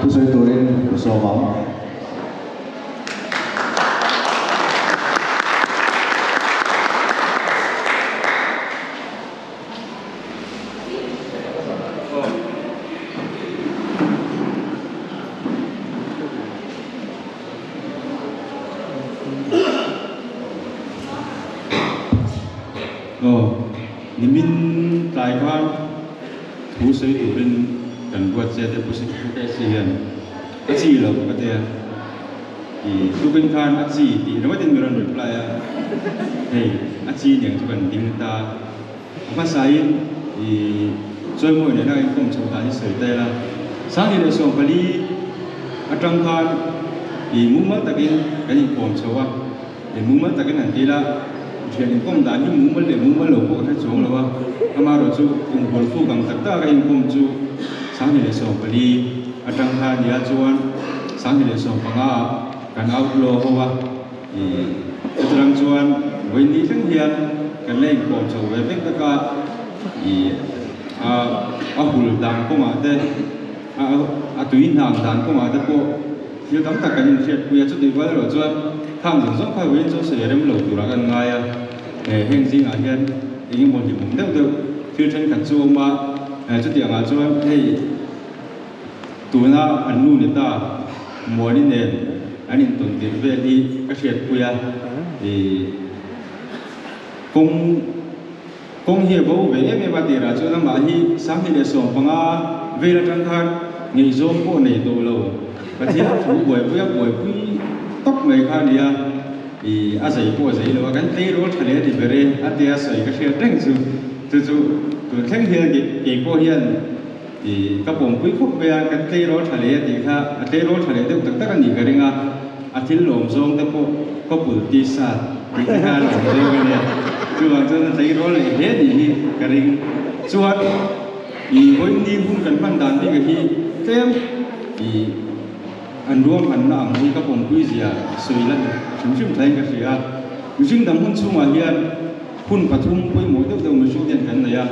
thu soi turin so mong nimin tai khan thu soi turin kan buat saya deposit ke sian aji lo kata tu kan khan aji di nama tin miran reply hey aji yang tu kan ding ta apa sai soi moi ne na kom chau ta ni soi tai la sang ni le so pali atang khan mumma takin kan kom chau wa mumma takin an ti la chuyện công đã những muốn mới lẩu bộ cái chỗ là wa, ama rồi chú cùng bồi phụ bằng tất cả cái công chú sáng thì để sòng bali, trăng hà địa chuan, sáng thì để sòng bằng cái áo lô hoa, cái trăng chuan với níทั้งhiền cái lên công chỗ về bên tất cả, hul đàn công mà thế, tùy nàng đàn công mà thế bộ, nhiều tấm tất cả những chuyện bây giờ chú đi qua rồi chuan tham dự rất phải với cho sự đem lẩu tủ ra gần ngay hiện gì ngài hiện những một điểm mục đích được phía trên các chỗ mà chút tiền ngài chỗ hay tụi nó ăn nuôi người ta mua đi nè anh nhìn tuần tiền về đi các chuyện quê thì công hiểu bố về em và tiền là chỗ nó mà hi sáng thì để sống bằng về là trang thang nghề zoom bộ này đồ lâu và thế chủ buổi quý tóc người khác đi asai ko zai lo kan tei ro thale di bere atia sai ka share teng tu theng hian ke ko hian ka pom pui khop be kan tei ro thale ti kha tei ro thale de tak tak ni ka ringa athil lom zong te ko pu ti sa ti kha lo de ne tu ang chen tei ro le he ni ka ring chuat hoi ni hun kan pan dan ti ka hi kem anh ruộng anh làm những cái vùng quý giá sôi lên chúng thấy cái gì chúng đam hun chung mà hiện hun phát thung với mỗi đất đầu một số tiền cái này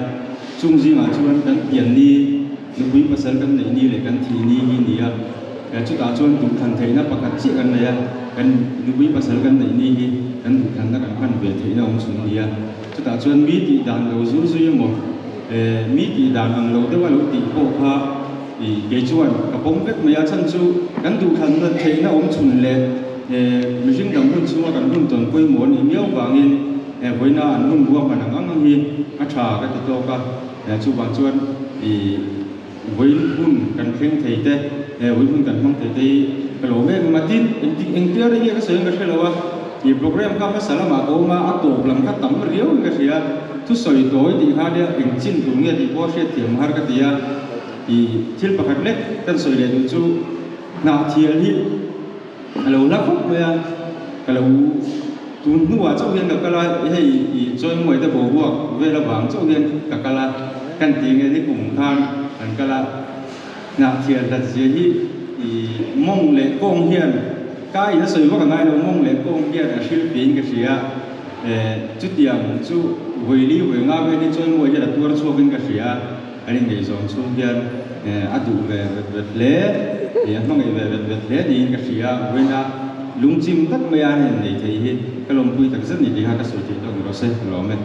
chung gì mà chúng ta tiền đi nó quý phát sản cái này đi để cái thì đi chúng ta chúng tụng thành thấy nó bắt chiếc cái này cái nó quý phát sản cái này đi cái tụng thành nó cái phần về thấy nó ông xuống đi chúng ta chúng biết thì đàn đầu rú một biết thì đàn hàng lâu đó là lâu tỷ bộ ha cái chuyện cái bóng vết mấy chân chú gắn đủ thành nó thấy nó ôm chun lệ mình chính đồng quân chú mà gắn quân tuần quê muốn thì miêu vàng in với nó ăn quân vua mà nắng nắng hi trà cái tụt to cả chú bạn chuan thì với quân cần khen thầy tê với quân cần mong thầy tê cái lỗ mẹ mà tin anh kia đấy cái sự cái là thì program các cái sản mà ô mà áp dụng làm các tấm riếu cái gì thu soi tối thì hai đứa anh chín tuổi nghe thì có sẽ tiệm hai cái gì thì chiếc bạc hạt lết tân sợi để tụi chú nào thiệt hi lâu lắm phút bây giờ cái lâu tụi nó châu viên cái là hay chơi mồi ta bổ buộc về là vàng châu viên cái là căn tiền cái cùng than cái là nào thiệt là gì hi thì mong lệ công hiền cái nó sợi có cả ngày đâu mong lệ công hiền là siêu biến cái gì chút tiền chú về đi về ngã về đi chơi mồi thì là tour châu viên cái gì anh nghĩ rằng số tiền adu về lễ thì nó nghĩ về lễ thì cái gì với na lung chim tất mấy anh này thì cái lòng vui thật rất nhiều thì hai cái sự kiện đó nó sẽ lo men